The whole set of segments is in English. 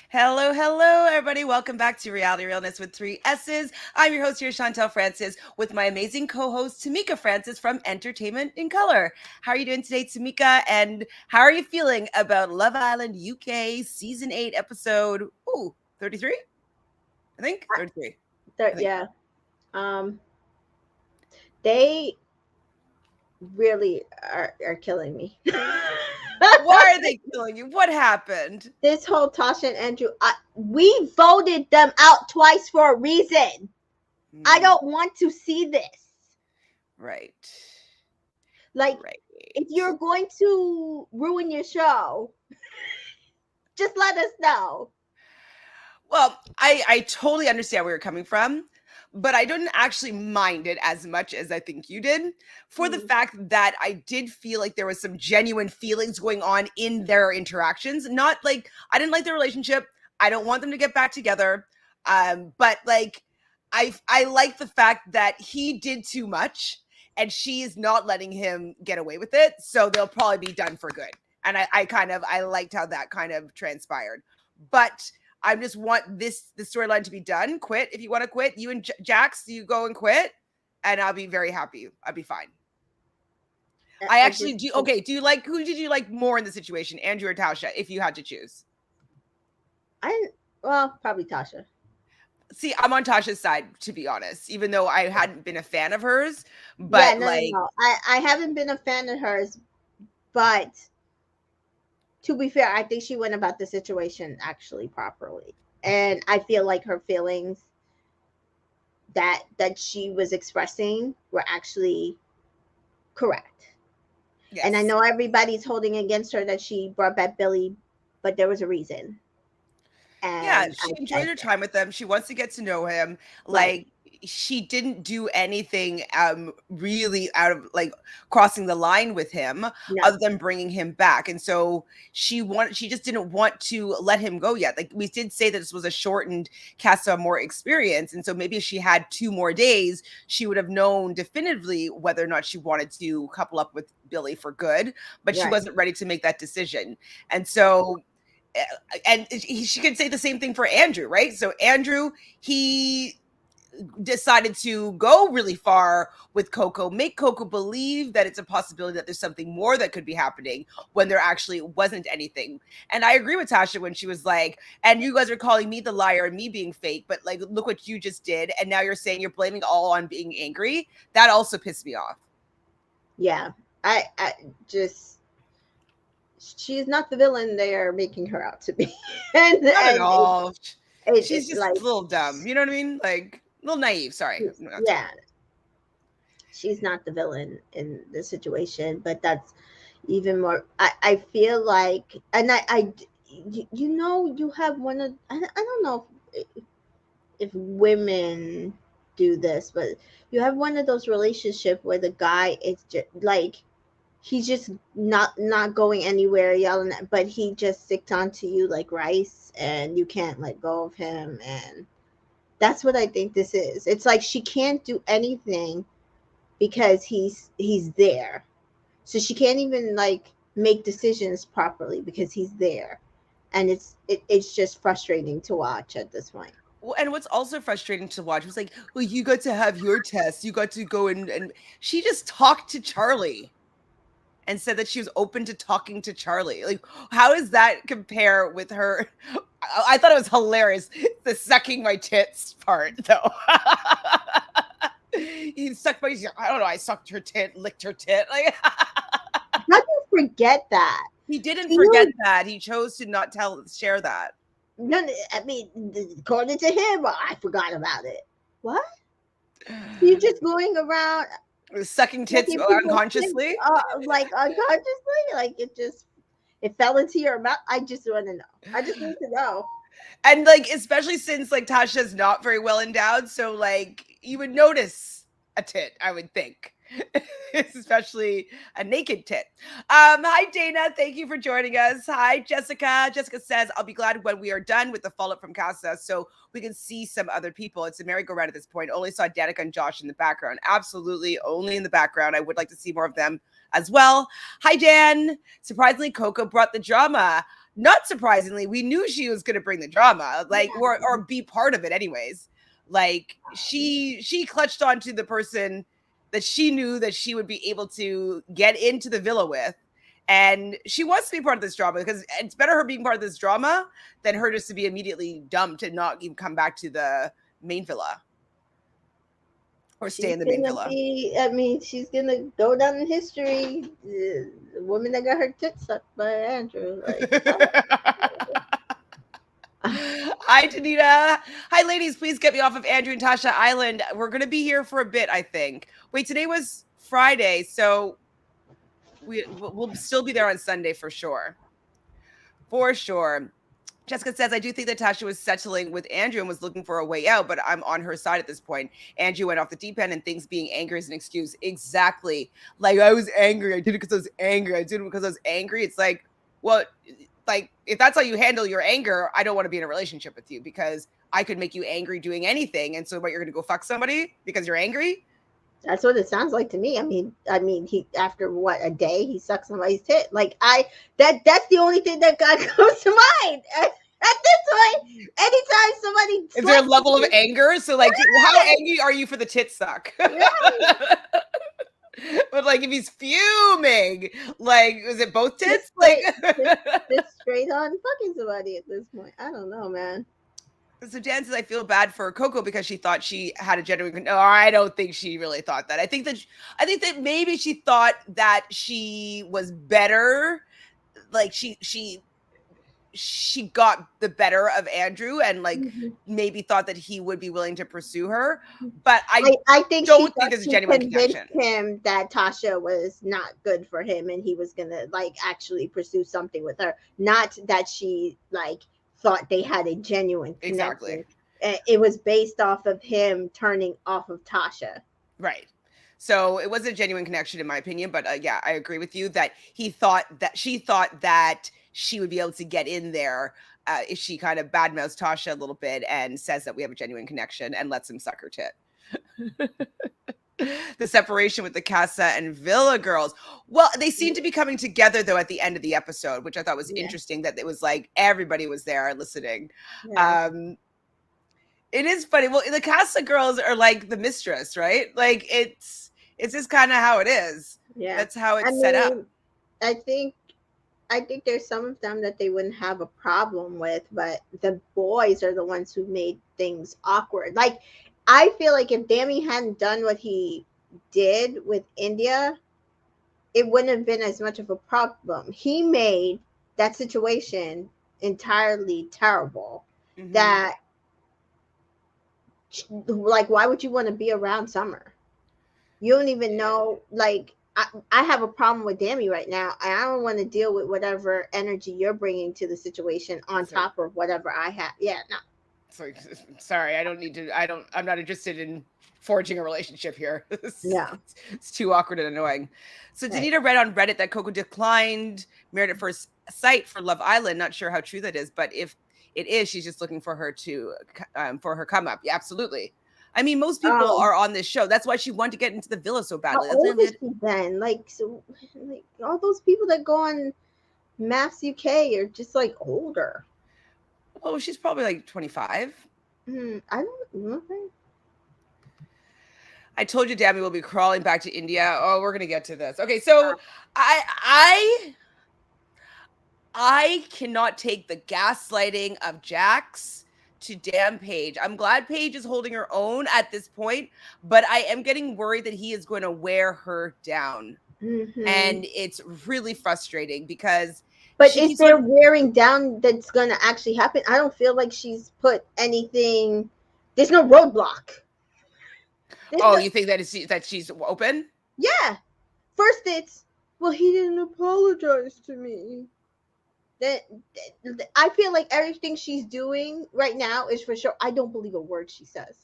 Hello, hello, everybody. Welcome back to Realness with three S's. I'm your host here, Chantel Francis, with my amazing co-host, Tamika Francis from Entertainment in Color. How are you doing today, Tamika? And how are you feeling about Love Island UK Season 8 episode, 33? I think 33. I think. Yeah. Um, they really are killing me. Why are they killing you? What happened? This whole Tasha and Andrew, we voted them out twice for a reason. I don't want to see this. Right. Like, Right. if you're going to ruin your show, just let us know. Well, I totally understand where you're coming from, but I didn't actually mind it as much as I think you did, for the fact that I did feel like there was some genuine feelings going on in their interactions. Not like I didn't like their relationship. I don't want them to get back together. But like I like the fact that he did too much and she is not letting him get away with it. So they'll probably be done for good. And I liked how that kind of transpired. But I just want the storyline to be done. Quit if you want to quit. You and Jax, you go and quit, and I'll be very happy. I'll be fine. I actually do. Okay, who did you like more in the situation, Andrew or Tasha, if you had to choose? Probably Tasha. See, I'm on Tasha's side, to be honest, even though I hadn't been a fan of hers. But no. I haven't been a fan of hers, but to be fair, I think she went about the situation actually properly. And I feel like her feelings that she was expressing were actually correct. Yes. And I know everybody's holding against her that she brought back Billy, but there was a reason. And yeah, she enjoyed her time with him. She wants to get to know him. Like, she didn't do anything really out of like crossing the line with him, other than bringing him back. And so she just didn't want to let him go yet. Like, we did say that this was a shortened Casa Amor experience, and so maybe if she had 2 more days, she would have known definitively whether or not she wanted to couple up with Billy for good, but she wasn't ready to make that decision. And so she could say the same thing for Andrew, right? So Andrew, he decided to go really far with Coco, make Coco believe that it's a possibility that there's something more that could be happening when there actually wasn't anything. And I agree with Tasha when she was like, and you guys are calling me the liar and me being fake, but like, look what you just did. And now you're saying you're blaming all on being angry. That also pissed me off. Yeah. I just, she's not the villain they're making her out to be. Not at all. She's just like, a little dumb. You know what I mean? Like, a little naive. Sorry. Yeah. She's not the villain in the situation, but that's even more. I feel like, and you have one of, I don't know if women do this, but you have one of those relationships where the guy is just like, he's just not going anywhere, yelling at, but he just sticks onto you like rice and you can't let go of him. And that's what I think this is. It's like she can't do anything because he's there. So she can't even like make decisions properly because he's there. And it's just frustrating to watch at this point. Well, and what's also frustrating to watch was like, well, you got to have your test. You got to go in, and she just talked to Charlie and said that she was open to talking to Charlie. Like, how does that compare with her? I thought it was hilarious, the sucking my tits part, though. He sucked my, I don't know, I sucked her tit, licked her tit. Like, how do you forget that? He didn't forget that. He chose to not share that. No, I mean, according to him, I forgot about it. What? You're just going around sucking tits unconsciously? Like unconsciously? Like it fell into your mouth? I just want to know. I just need to know. And like, especially since like Tasha's not very well endowed, so like you would notice a tit, I would think. Especially a naked tit. Hi Dana, thank you for joining us. Hi Jessica. Jessica says, I'll be glad when we are done with the follow-up from Casa so we can see some other people. It's a merry-go-round at this point. Only saw Danica and Josh in the background. Absolutely only in the background. I would like to see more of them as well. Hi Dan. Surprisingly, Coco brought the drama. not surprisingly, we knew she was going to bring the drama, like, Yeah. or be part of it anyways. Like, she clutched onto the person that she knew that she would be able to get into the villa with. And she wants to be part of this drama because it's better her being part of this drama than her just to be immediately dumped and not even come back to the main villa or stay She's in the main gonna villa. be. I mean, she's gonna go down in history. The woman that got her tits sucked by Andrew. Like, Hi, Danita. Hi, ladies. Please get me off of Andrew and Tasha Island. We're going to be here for a bit, I think. Wait, today was Friday, so we'll still be there on Sunday for sure. For sure. Jessica says, I do think that Tasha was settling with Andrew and was looking for a way out, but I'm on her side at this point. Andrew went off the deep end and thinks being angry is an excuse. Exactly. Like, I was angry. I did it because I was angry. I did it because I was angry. It's like, well, like, if that's how you handle your anger, I don't want to be in a relationship with you because I could make you angry doing anything. And so, what, you're going to go fuck somebody because you're angry? that's what it sounds like to me. I mean, he after what a day he sucks somebody's tit. Like that's the only thing that got comes to mind. At this point, anytime somebody is there a level of anger? So, like, how angry are you for the tit suck? But like, if he's fuming, like, is it both tits? Like, just straight on fucking somebody at this point. I don't know, man. So Jan says, I feel bad for Coco because she thought she had a genuine. No, I don't think she really thought that. I think that maybe she thought that she was better. Like, she got the better of Andrew and like maybe thought that he would be willing to pursue her. But I think don't think there's a genuine connection. Him that Tasha was not good for him and he was gonna like actually pursue something with her. Not that she like thought they had a genuine connection. Exactly. It was based off of him turning off of Tasha. Right. So it wasn't a genuine connection in my opinion, but yeah, I agree with you that she thought that she would be able to get in there if she kind of badmouths Tasha a little bit and says that we have a genuine connection and lets him suck her tit. The separation with the Casa and Villa girls. Well, they seem to be coming together though at the end of the episode, which I thought was interesting that it was like everybody was there listening. Yeah. It is funny. Well, the Casa girls are like the mistress, right? Like it's just kind of how it is. Yeah. That's how it's set up. I think there's some of them that they wouldn't have a problem with, but the boys are the ones who made things awkward. Like, I feel like if Dami hadn't done what he did with India, it wouldn't have been as much of a problem. He made that situation entirely terrible. Mm-hmm. That, like, why would you want to be around Summer? You don't even know, like, I have a problem with Dami right now. I don't want to deal with whatever energy you're bringing to the situation on top of whatever I have. Yeah, no. Sorry, I'm not interested in forging a relationship here. No. It's too awkward and annoying. So Danita read on Reddit that Coco declined Married at First Sight for Love Island. Not sure how true that is, but if it is, she's just looking for her to for her come up. Yeah, absolutely. I mean, most people are on this show. That's why she wanted to get into the villa so badly. How old is she then? Like all those people that go on Maps UK are just like older. Oh, she's probably like 25. I don't know. I told you Dami will be crawling back to India. Oh, we're gonna get to this. Okay, so I cannot take the gaslighting of Jax to damn Paige. I'm glad Paige is holding her own at this point, but I am getting worried that he is going to wear her down. Mm-hmm. And it's really frustrating because but if they're wearing down, that's going to actually happen. I don't feel like she's put anything. There's no roadblock. You think that she's open? Yeah. First it's, well, he didn't apologize to me. I feel like everything she's doing right now is for sure. I don't believe a word she says.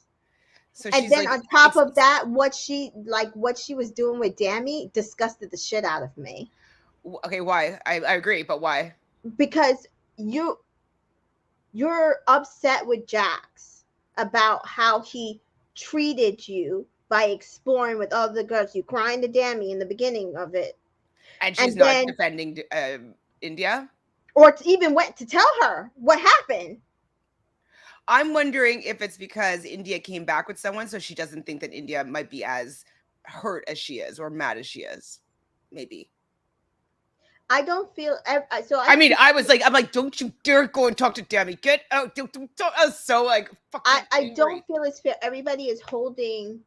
So and then like, on top of that, what she was doing with Dami disgusted the shit out of me. Okay, why? I agree, but why? Because you're upset with Jax about how he treated you by exploring with all the girls. You crying to Dami in the beginning of it, and she's not defending India. or even went to tell her what happened. I'm wondering if it's because India came back with someone, so she doesn't think that India might be as hurt as she is or mad as she is. Maybe. I don't feel so. I mean, I'm like, don't you dare go and talk to Demi. Get out. Don't. I was so like fucking I angry. don't feel it's fair. Everybody is holding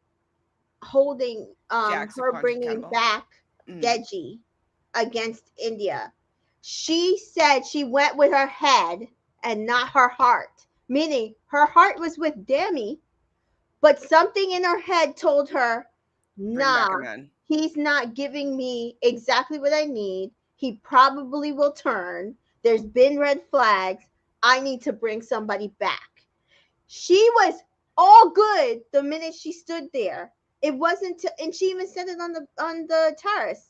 Jack's her bringing accountable. back Deji against India. She said she went with her head and not her heart, meaning her heart was with Demi, but something in her head told her, Bring back a nah, man. he's not giving me exactly what I need. He probably will turn. There's been red flags. I need to bring somebody back. She was all good the minute she stood there. It wasn't, and she even said it on the terrace.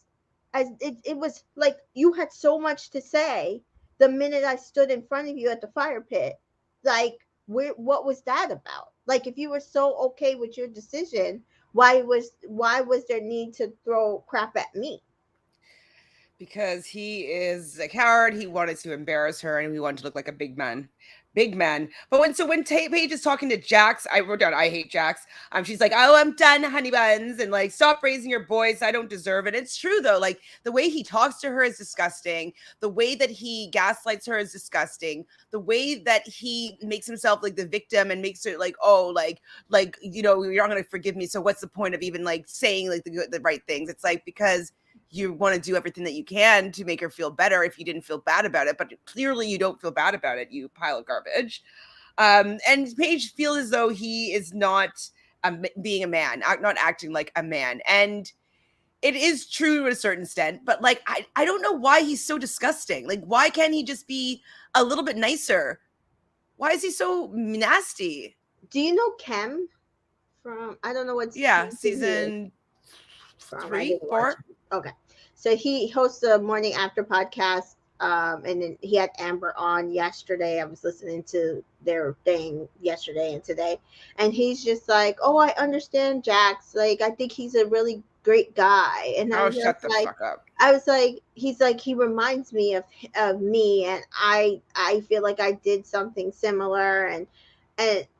As it was like you had so much to say the minute I stood in front of you at the fire pit. Like, what was that about? Like, if you were so okay with your decision, why was there need to throw crap at me? Because he is a coward. He wanted to embarrass her, and he wanted to look like a big man. Big man. But when Paige is talking to Jax, I wrote down, I hate Jax. She's like, oh, I'm done, honey buns, and like, stop raising your boys. I don't deserve it. It's true though. Like the way he talks to her is disgusting. The way that he gaslights her is disgusting. The way that he makes himself like the victim and makes her like, oh, you know, you're not gonna forgive me. So what's the point of even like saying like the right things? It's like because you want to do everything that you can to make her feel better if you didn't feel bad about it, but clearly you don't feel bad about it, you pile of garbage. And Paige feels as though he is not being a man, not acting like a man. And it is true to a certain extent, but like, I don't know why he's so disgusting. Like, why can't he just be a little bit nicer? Why is he so nasty? Do you know Kem from, I don't know what Yeah, season he is season from. I 3, didn't watch 4. it. Okay. So he hosts a morning after podcast. And then he had Amber on yesterday. I was listening to their thing yesterday and today. And he's just like, oh, I understand Jax. Like, I think he's a really great guy. And Oh, shut the fuck up. I was like, he's like, he reminds me of me. And I feel like I did something similar. And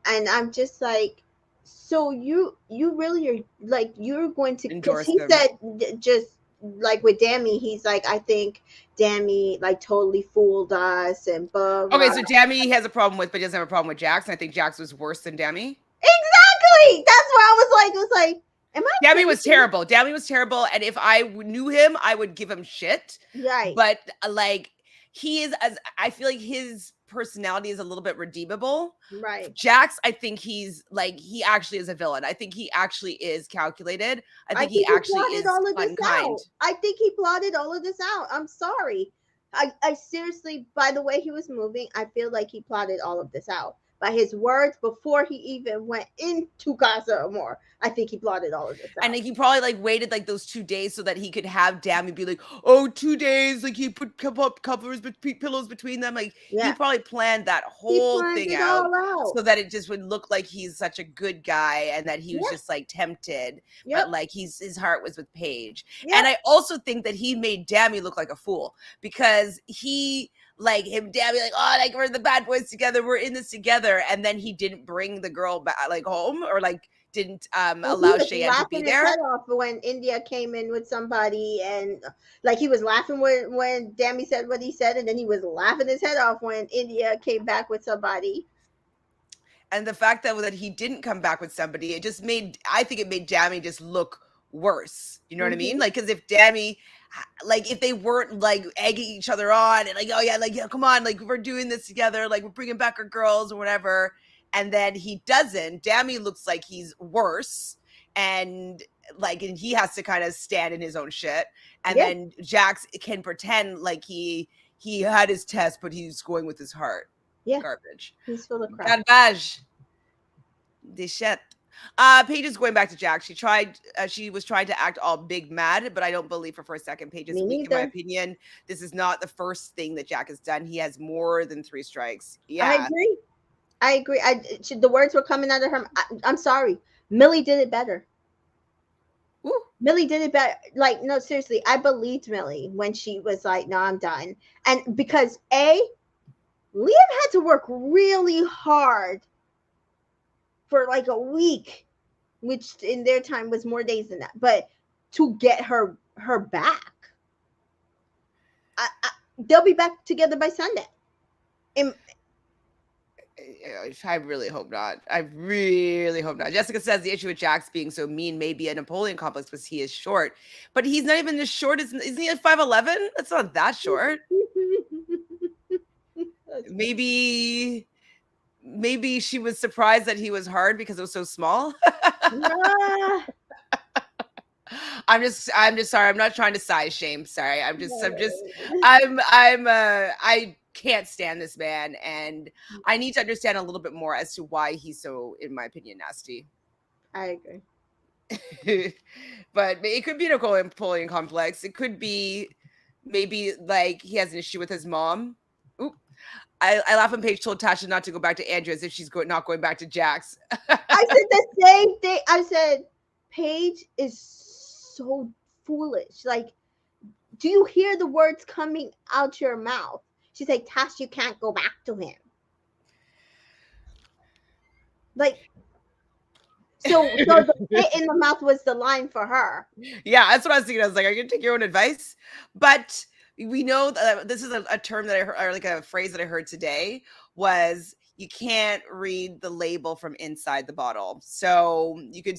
I'm just like, so you really are like, you're going to, because Endorse he them. said just like with Dami, he's like, I think Dami like totally fooled us and blah blah. Okay, so Dami has a problem with, but he doesn't have a problem with Jax. And I think Jax was worse than Dami. Exactly. That's where I was like, am I Dami was crazy? terrible. Dami was terrible, and if I knew him, I would give him shit. Right. But like, he is as I feel like his personality is a little bit redeemable. Right. Jax, I think he's like he actually is a villain. I think he actually is calculated. I I think he think he actually plotted is all of this unkind. out. I think he plotted all of this out. I'm sorry. I seriously, by the way he was moving, I feel like he plotted all of this out. By his words before he even went into Casa Amor, I think he plotted all of this out. And he probably like waited like those 2 days so that he could have Dami be like, oh, 2 days. Like he put covers, pillows between them. Like he Yeah. probably planned that He whole planned thing it out all out. so that it just would look like he's such a good guy and that he was Yeah. just like tempted, but Yep. like his heart was with Paige. Yep. And I also think that he made Dami look like a fool because he like him Dami like, oh, like we're the bad boys together, we're in this together, and then he didn't bring the girl back like home or like didn't And he allow was Cheyenne to be laughing his there. head off when India came in with somebody, and like he was laughing when Dami said what he said, and then he was laughing his head off when India came back with somebody. And the fact that he didn't come back with somebody, it just made, I think it made Dami just look worse. You know what I mean? Like, because if Dami, like, if they weren't like egging each other on and like, oh yeah, like, yeah, come on, like, we're doing this together, like, we're bringing back our girls or whatever. And then he doesn't, Dami looks like he's worse. And like, and he has to kind of stand in his own shit. And then Jax can pretend like he had his test, but he's going with his heart. Yeah. Garbage. He's full of crap. Garbage. The shit. Paige is going back to Jack. She was trying to act all big mad, but I don't believe her for a second. Paige is weak, in my opinion. This is not the first thing that Jack has done. He has more than 3 strikes. Yeah. I agree. The words were coming out of her. I'm sorry. Millie did it better. Ooh. Millie did it better. Like, no, seriously, I believed Millie when she was like, "No, I'm done." And because Liam had to work really hard for like a week, which in their time was more days than that, but to get her back. They'll be back together by Sunday. And I really hope not. I really hope not. Jessica says the issue with Jax being so mean may be a Napoleon complex because he is short, but he's not even as short as, isn't he at 5'11"? That's not that short. Maybe she was surprised that he was hard because it was so small. I'm just sorry. I'm not trying to size shame. Sorry. I can't stand this man, and I need to understand a little bit more as to why he's so, in my opinion, nasty. I agree. But it could be a Napoleon complex. It could be maybe like he has an issue with his mom. Oop. I laugh when Paige told Tasha not to go back to Andrew as if she's not going back to Jax. I said the same thing. I said, Paige is so foolish. Like, do you hear the words coming out your mouth? She's like, Tash, you can't go back to him. Like, so the hit in the mouth was the line for her. Yeah, that's what I was thinking. I was like, are you gonna take your own advice? But we know that this is a term that I heard, or like a phrase that I heard today, was you can't read the label from inside the bottle. So you can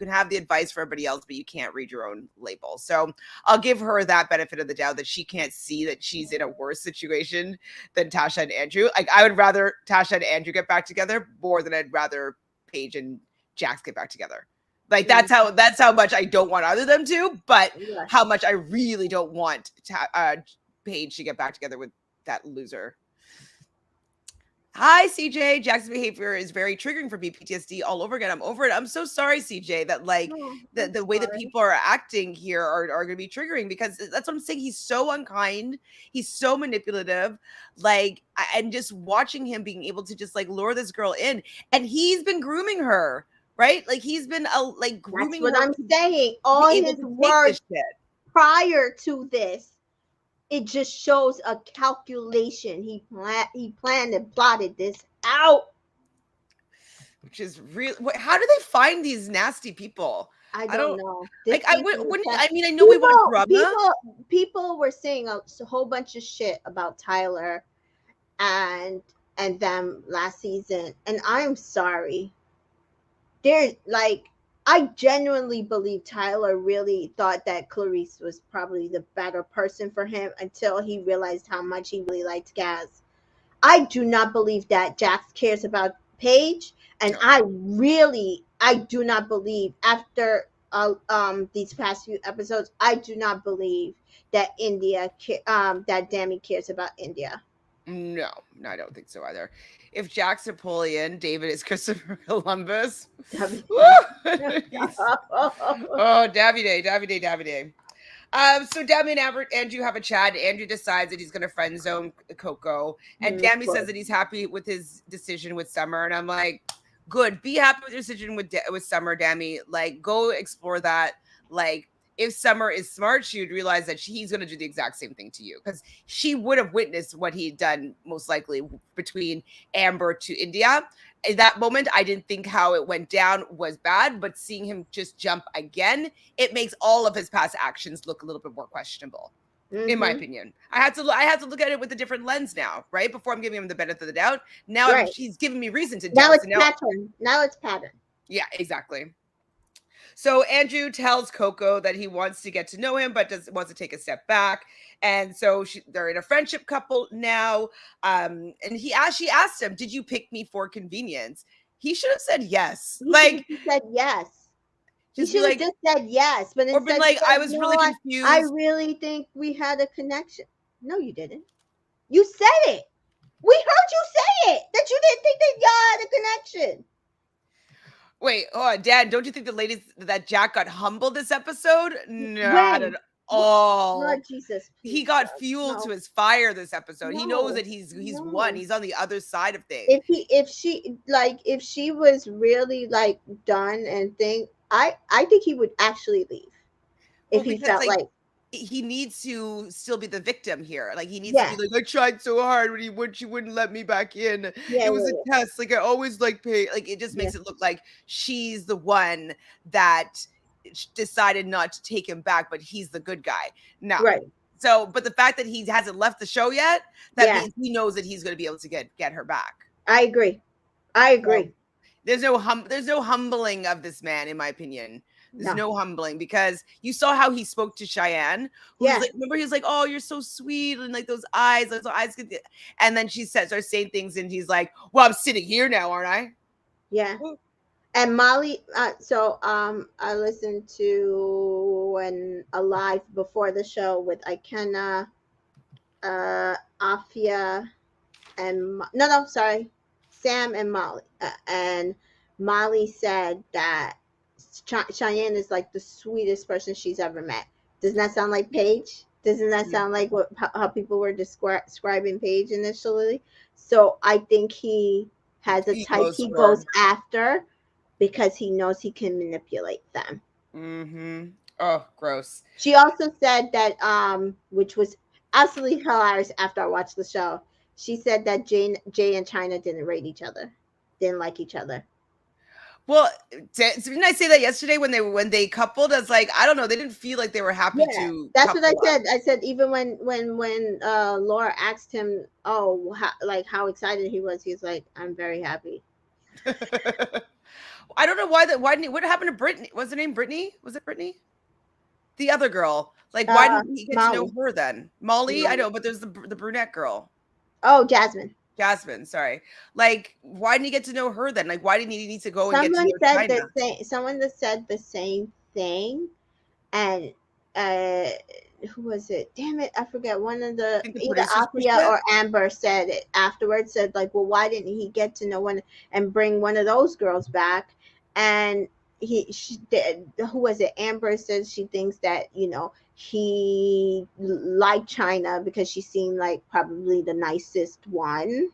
have the advice for everybody else, but you can't read your own label. So I'll give her that benefit of the doubt that she can't see that she's in a worse situation than Tasha and Andrew. Like, I would rather Tasha and Andrew get back together more than I'd rather Paige and Jax get back together. Like, that's how much I don't want either of them to, but how much I really don't want Paige to get back together with that loser. Hi, CJ. Jack's behavior is very triggering for me. PTSD all over again. I'm over it. I'm so sorry, CJ, that like the way that people are acting here are going to be triggering, because that's what I'm saying. He's so unkind. He's so manipulative. Like, and just watching him being able to just like lure this girl in, and he's been grooming her, right? Like, he's been like grooming her. That's what I'm saying. All his words prior to this, it just shows a calculation. He planned and plotted this out. Which is real. How do they find these nasty people? I don't know. Like, I mean, I know we want drama. People were saying a whole bunch of shit about Tyler and them last season, and I'm sorry. There's like, I genuinely believe Tyler really thought that Clarice was probably the better person for him until he realized how much he really liked Gaz. I do not believe that Jax cares about Paige, and I do not believe, after these past few episodes, I do not believe that that Dami cares about India. No, I don't think so either. If Jack's Napoleon, David is Christopher Columbus. Oh, Davide. So Dami and Andrew have a chat. Andrew decides that he's going to friend zone Coco, and Dami says that he's happy with his decision with Summer, and I'm like, good. Be happy with your decision with Summer, Dami. Like, go explore that. Like, if Summer is smart, she would realize that he's going to do the exact same thing to you, because she would have witnessed what he'd done, most likely, between Amber to India. In that moment, I didn't think how it went down was bad, but seeing him just jump again, it makes all of his past actions look a little bit more questionable, in my opinion. I had to look at it with a different lens now, right? Before I'm giving him the benefit of the doubt. Now he's giving me reason to doubt. Now it's pattern. Yeah, exactly. So Andrew tells Coco that he wants to get to know him, but wants to take a step back. And so they're in a friendship couple now. And she asked him, "Did you pick me for convenience?" He should have said yes. He said yes. He should have just said yes. But instead, been like, I was really confused. I really think we had a connection. No, you didn't. You said it. We heard you say it, that you didn't think that y'all had a connection. Wait, Dad, don't you think the ladies that Jack got humbled this episode? Not at all. Lord Jesus. He got fuel to his fire this episode. He knows that he's won. He's on the other side of things. If she was really like done and I think he would actually leave. if Well, he because felt like like, he needs to still be the victim here. Like he needs to be yeah, like, I tried so hard when she wouldn't let me back in. yeah, It was yeah, a test. Like I always like pay. Like it just yeah, makes it look like she's the one that decided not to take him back, but he's the good guy. No. right, So, but the fact that he hasn't left the show yet, that yeah. means he knows that he's going to be able to get her back. I agree. I So agree. there's no humbling of this man, in my opinion. There's No, no humbling because you saw how he spoke to Cheyenne, who's yeah, like, remember, he was like, "Oh, you're so sweet," and like those eyes could. And then she says, starts saying things, and he's like, "Well, I'm sitting here now, aren't I?" yeah. And Molly, I listened to a live before the show with Ikena, Afia, and no, sorry, Sam and Molly. And Molly said that Cheyenne is like the sweetest person she's ever met. Doesn't that sound like Paige? Doesn't that sound like how people were describing Paige initially? So I think he has a He type goes he for goes her. after because he knows he can manipulate them. Mm-hmm. Oh, gross. She also said that, which was absolutely hilarious after I watched the show. She said that Jay and China didn't rate each other, didn't like each other. Well, didn't I say that yesterday when they coupled? I was like, I don't know, they didn't feel like they were happy Yeah, to that's what I couple up. said. I said even when Laura asked him, oh, how excited he was, he's like, I'm very happy. I don't know why that. Why didn't what happened to Brittany? Was her name Brittany? Was it Brittany? The other girl. Like, why Uh, didn't he get to know Molly, her then? Molly, I Molly. know, but there's the brunette girl, Oh, Jasmine. Jasmine. Sorry. Like, why didn't he get to know her then? Like, why didn't he need to go and get to Someone know said China? the same. Someone that said the same thing, and uh who was it? Damn it, I forget. One of I the think the either producers pushed Afia it. or Amber said it afterwards. Said like, well, why didn't he get to know one and bring one of those girls back? And she did. Who was it? Amber said she thinks that he liked China because she seemed like probably the nicest one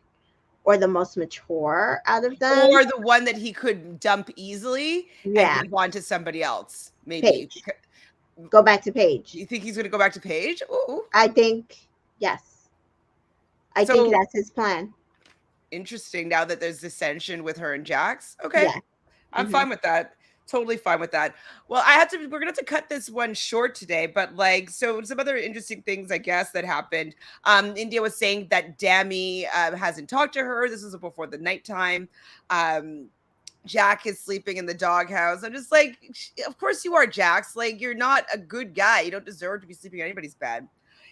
or the most mature out of them. Or the one that he could dump easily and Yeah, move on to somebody else, maybe. Paige. Go back to Paige. You think he's going to go back to Paige? Ooh. I think yes. I think So that's his plan. interesting now that there's dissension with her and Jax. Okay. Yeah. I'm Hmm. fine with that. Totally fine with that. Well, we're gonna have to cut this one short today, but like, so some other interesting things, I guess, that happened. India was saying that Dami hasn't talked to her. This is before the nighttime. Um, Jack is sleeping in the doghouse. I'm just like, of course you are, Jax. Like, you're not a good guy. You don't deserve to be sleeping in anybody's bed.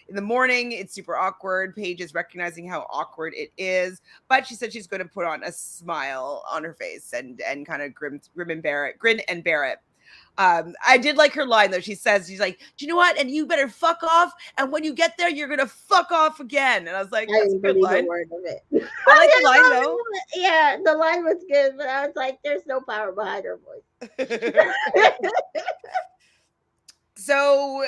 In the morning, it's super awkward. Paige is recognizing how awkward it is, but she said she's going to put on a smile on her face and kind of grin and bear it. I did like her line though. She's like, "Do you know what? And you better fuck off. And when you get there, you're gonna fuck off again." And I was like, I "That's a didn't good believe a line." word of it. I like the line though. Yeah, the line was good, but I was like, there's no power behind her voice. So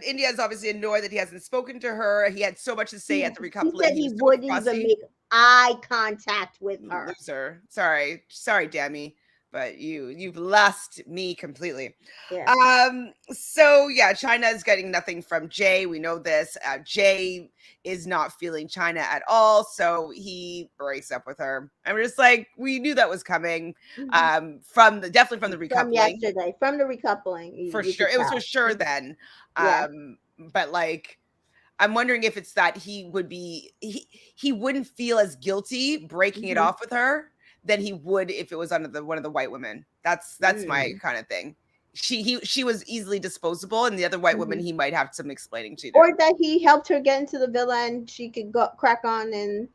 India is obviously annoyed that he hasn't spoken to her. He had so much to say he, at the he recoupling. said He he was so wouldn't even fussy. make eye contact with her. Loser. Sorry, Demi, but you've lost me completely. Yeah. So yeah, China is getting nothing from Jay. We know this. Jay is not feeling China at all, so he breaks up with her. And we're just like, we knew that was coming. Mhm. Definitely from the From recoupling. yesterday, from the recoupling, For you sure. could It was for tell. sure Mhm. then. Yeah. But like I'm wondering if it's that he wouldn't feel as guilty breaking it Hmm. off with her than he would if it was under one of the white women. That's my Mm. kind of thing. She was easily disposable, and the other white woman Hmm. he might have some explaining to do. Or that he helped her get into the villa and she could go crack on, and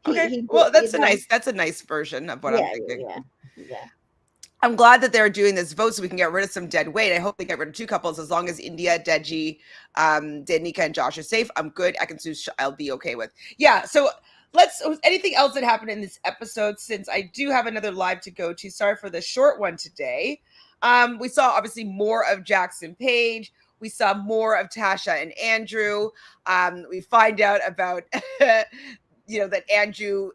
Okay, he did, well that's a nice version of what I'm yeah, thinking. yeah, yeah. I'm glad that they're doing this vote so we can get rid of some dead weight. I hope they get rid of two couples as long as India, Deji, Danica, and Josh are safe. I'm good. Ekin-su, I'll be okay with. Yeah. So anything else that happened in this episode, since I do have another live to go to. Sorry for the short one today. We saw obviously more of Jacques and Paige. We saw more of Tasha and Andrew. We find out about, that Andrew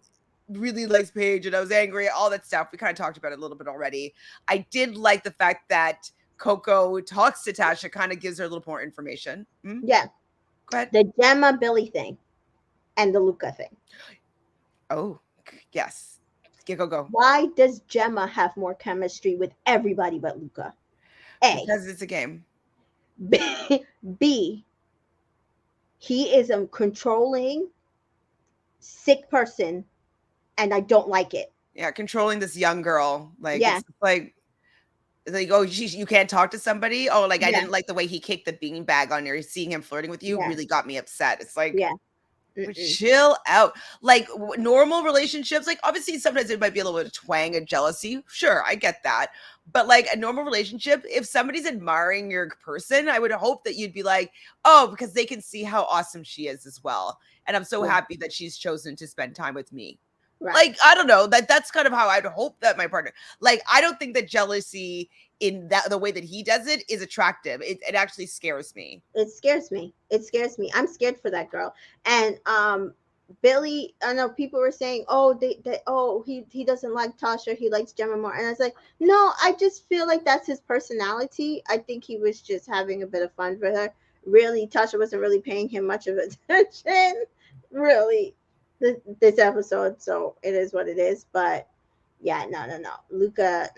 really likes Paige and I was angry, all that stuff. We kind of talked about it a little bit already. I did like the fact that Coco talks to Tasha, kind of gives her a little more information. Yeah. Go ahead. The Gemma Billy thing and the Luca thing. Oh, yes. Go. Why does Gemma have more chemistry with everybody but Luca? A. Because it's a game. B. He is a controlling, sick person, and I don't like it. Yeah, controlling this young girl. Like, Yeah. it's like, oh, you can't talk to somebody. Oh, like, I Yeah. didn't like the way he kicked the beanbag on you. Seeing him flirting with you Yeah. really got me upset. It's like, Yeah. Mm-mm. chill out. Like, normal relationships, like, obviously sometimes it might be a little bit of twang and jealousy. Sure, I get that. But like a normal relationship, if somebody's admiring your person, I would hope that you'd be like, oh, because they can see how awesome she is as well. And I'm so Yeah. happy that she's chosen to spend time with me. Right. Like, I don't know, that's kind of how I'd hope that my partner, like, I don't think that jealousy in that the way that he does it is attractive. It actually scares me. It scares me. It scares me. I'm scared for that girl. And Billy, I know people were saying, oh, he doesn't like Tasha, he likes Gemma more. And I was like, no, I just feel like that's his personality. I think he was just having a bit of fun with her. Really, Tasha wasn't really paying him much of attention, really, this episode. So it is what it is. But yeah, no. Luca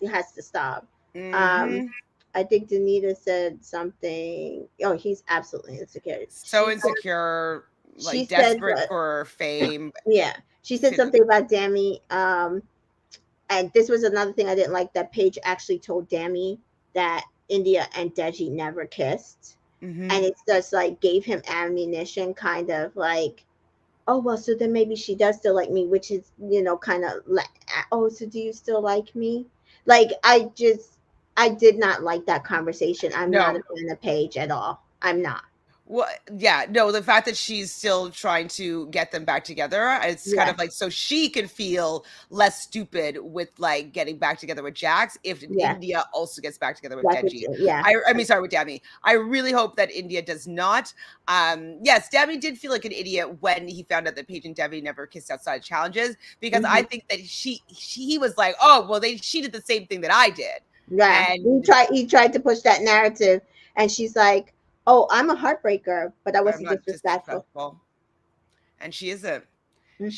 has to stop. Mm-hmm. I think Danita said something. Oh, he's absolutely insecure. So insecure, She like said desperate for fame. yeah. She said something about Dammy. And this was another thing I didn't like, that Paige actually told Dammy that India and Deji never kissed. Mm-hmm. And it's just like gave him ammunition, kind of like, oh well, so then maybe she does still like me, which is, kind of like, oh, so do you still like me? Like, I did not like that conversation. I'm not a No. fan of Paige at all. I'm not. Well, yeah, no, the fact that she's still trying to get them back together, it's kind Yeah. of like so she can feel less stupid with like getting back together with Jax if Yeah. India also gets back together with That's what Deji. yeah. I mean, sorry, with Dami. I really hope that India does not. Yes, Dami did feel like an idiot when he found out that Paige and Debbie never kissed outside challenges, because I think that he was like, oh, well, she did the same thing that I did. Yeah. And He tried to push that narrative, and she's like, oh, I'm a heartbreaker, but I I'm wasn't not disrespectful. And she isn't. Mm-hmm.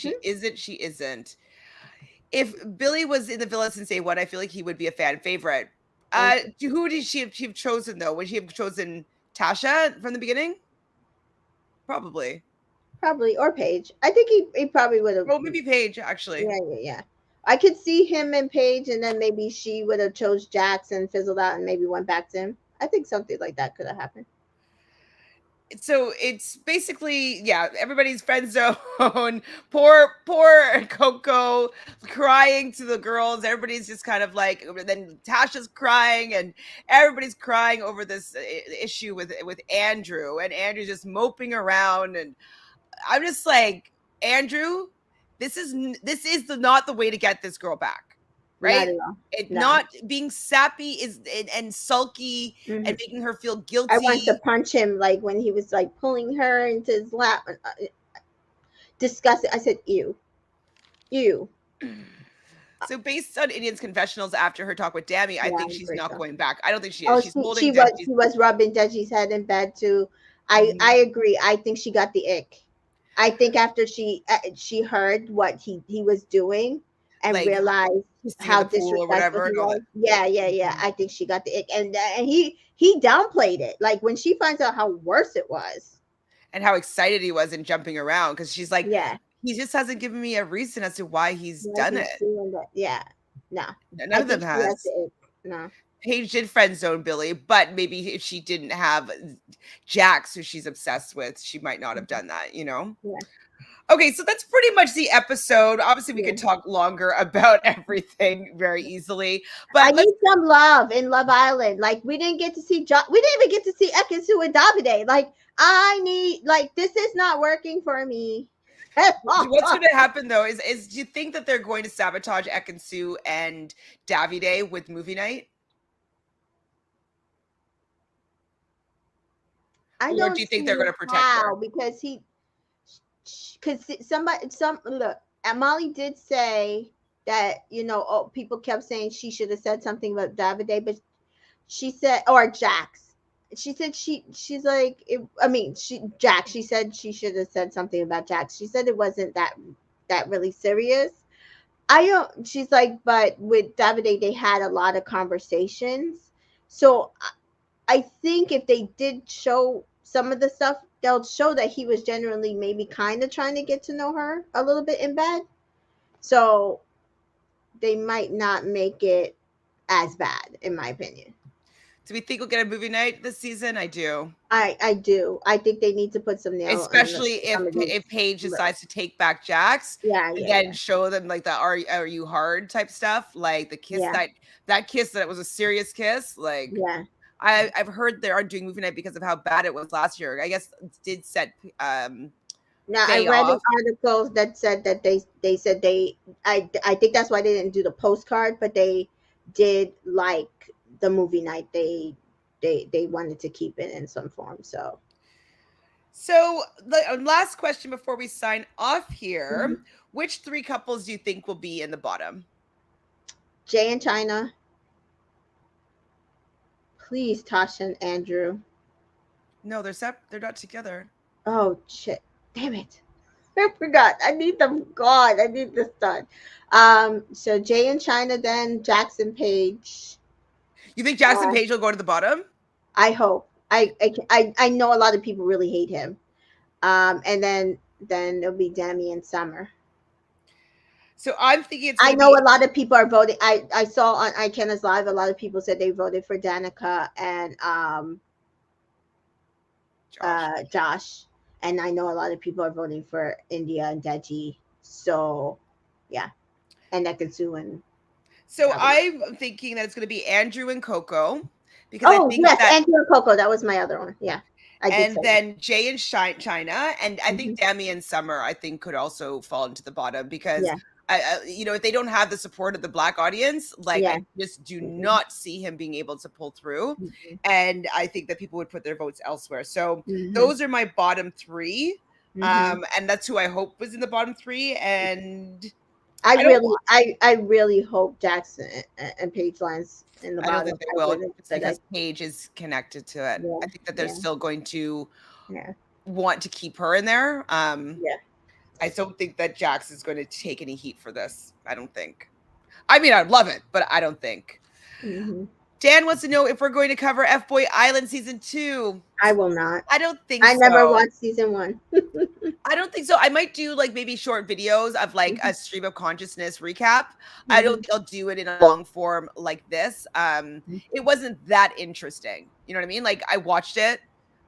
She isn't. If Billy was in the Villainous since day one, I feel like he would be a fan favorite. Who did she have chosen though? Would she have chosen Tasha from the beginning? Probably. Or Paige. I think he probably would have. Well, maybe Paige actually. Yeah. I could see him and Paige, and then maybe she would have chose Jax and fizzled out, and maybe went back to him. I think something like that could have happened. So it's basically, yeah, everybody's friend zone. poor Coco crying to the girls. Everybody's just kind of like, then Tasha's crying, and everybody's crying over this issue with Andrew, and Andrew's just moping around, and I'm just like, Andrew, this is not the way to get this girl back. Right? Not being sappy and sulky and making her feel guilty. I wanted to punch him, like when he was like pulling her into his lap. Disgusting. I said, ew. So based on Indian's confessionals after her talk with Dami, I think she's not going back. I don't think she is. Oh, she's holding she was rubbing Deji's head in bed too. I agree. I think she got the ick. I think after she heard what he was doing and like, realized how disrespectful he was. Yeah. I think she got the ick, and he downplayed it. Like when she finds out how worse it was, and how excited he was in jumping around, because she's like, yeah, he just hasn't given me a reason as to why he's done it. Yeah, no, none of them has. No. Paige did friend zone Billy, but maybe if she didn't have Jax, who she's obsessed with, she might not have done that. Yeah. Okay, so that's pretty much the episode. Obviously, we could talk longer about everything very easily. But I need some love in Love Island. Like, we didn't get to see we didn't even get to see Ekin-su and Davide. Like, I need, like, this is not working for me. What's going to happen though is do you think that they're going to sabotage Ekin-su and Davide with movie night? Or do you think they're going to protect her? Because look, Molly did say that, people kept saying she should have said something about Davide, but she said, or Jax. She said she's like Jax. She said she should have said something about Jax. She said it wasn't that really serious. I don't. She's like, but with Davide, they had a lot of conversations. So I think if they did show some of the stuff, they'll show that he was genuinely maybe kind of trying to get to know her a little bit in bed. So they might not make it as bad, in my opinion. Do we think we'll get a movie night this season? I do. I do. I think they need to put some nail on Especially some of these. if Paige decides to take back Jax, Yeah, and yeah, then yeah, show them like the are you hard type stuff, like the kiss yeah, that kiss that was a serious kiss. Like yeah. I've heard they aren't doing movie night because of how bad it was last year. I guess it did set Now I Faye read an off. article that said that they said I think that's why they didn't do the postcard, but they did like the movie night. They wanted to keep it in some form. So So the last question before we sign off Mhm. here: which three couples do you think will be in the bottom? Jay and China, please, Tasha and Andrew. No, they're not together. Oh shit! Damn it! I forgot. I need them. God, I need this done. So Jay and China, then Jackson Page. You think Jackson Uh, Paige will go to the bottom? I hope. I know a lot of people really hate him. And then it'll be Demi and Summer. So I'm thinking it's I going to know be a lot of people are voting. I saw on iCanna's live a lot of people said they voted for Danica and Josh. Josh, and I know a lot of people are voting for India and Deji. So yeah, and Ekin-su and So Davide. I'm thinking that it's going to be Andrew and Coco because I Oh think yes, that, Andrew and Coco. That was my other one. Yeah, I did and say that. then Jay and China, and I think Hmm. Demi and Summer, I think could also fall into the bottom because Yeah, if they don't have the support of the black audience, like yeah. I just do Hmm. not see him being able to pull through, Hmm. and I think that people would put their votes elsewhere. So Hmm. those are my bottom three, Hmm. and that's who I hope was in the bottom three, and I really hope Jackson and Paige lands in the I don't bottom. think they I will. really, It's but because Paige is connected to it. yeah, I think that they're yeah, still going to yeah, want to keep her in there. yeah. I don't think that Jax is going to take any heat for this. I don't think. I mean, I'd love it, but I don't think. Hmm. Dan wants to know if we're going to cover F Boy Island season 2. I will not. I don't think I never so. watched season one. I don't think so. I might do like maybe short videos of like Hmm. a stream of consciousness recap. I don't Hmm. think I'll do it in a long form like this. It wasn't that interesting. You know what I mean? Like I watched it,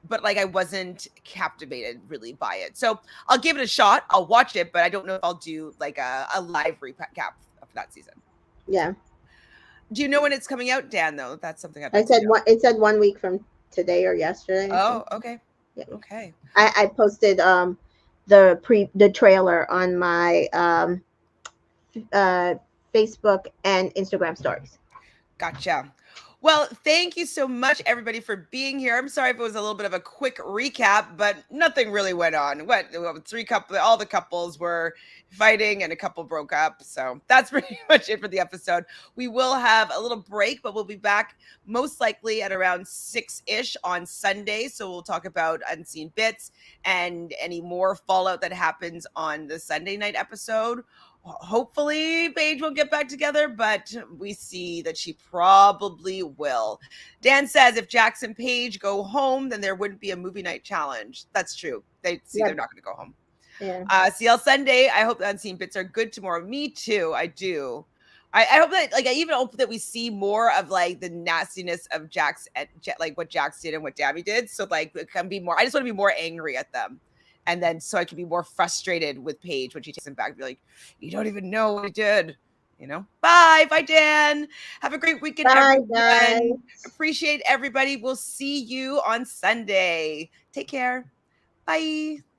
but like I wasn't captivated really by it. So I'll give it a shot. I'll watch it, but I don't know if I'll do like a live recap of that season. Yeah, Do you know when it's coming out, Dan? Though that's something I'd I like to said know. one. It said 1 week from today or yesterday. I think. Oh, okay, Yeah, okay, I posted the trailer on my uh Facebook and Instagram stories. gotcha. Well, thank you so much, everybody, for being here. I'm sorry if it was a little bit of a quick recap, but nothing really went on. All the couples were fighting, and a couple broke up. So that's pretty much it for the episode. We will have a little break, but we'll be back most likely at around 6-ish on Sunday. So we'll talk about unseen bits and any more fallout that happens on the Sunday night episode. Hopefully Paige will get back together, but we see that she probably will. Dan says if Jacques and Paige go home, then there wouldn't be a movie night challenge. That's true. They're Yep. not going to go home. Yeah. See y'all Sunday. I hope the unseen bits are good tomorrow. Me too. I do. I hope that I even hope that we see more of like the nastiness of Jax and like what Jax did and what Dabby did. So like it can be more. I just want to be more angry at them. And then so I can be more frustrated with Paige when she takes him back. Be like, you don't even know what he did. Bye. Bye, Dan. Have a great weekend, Bye, everyone. guys. Appreciate everybody. We'll see you on Sunday. Take care. Bye.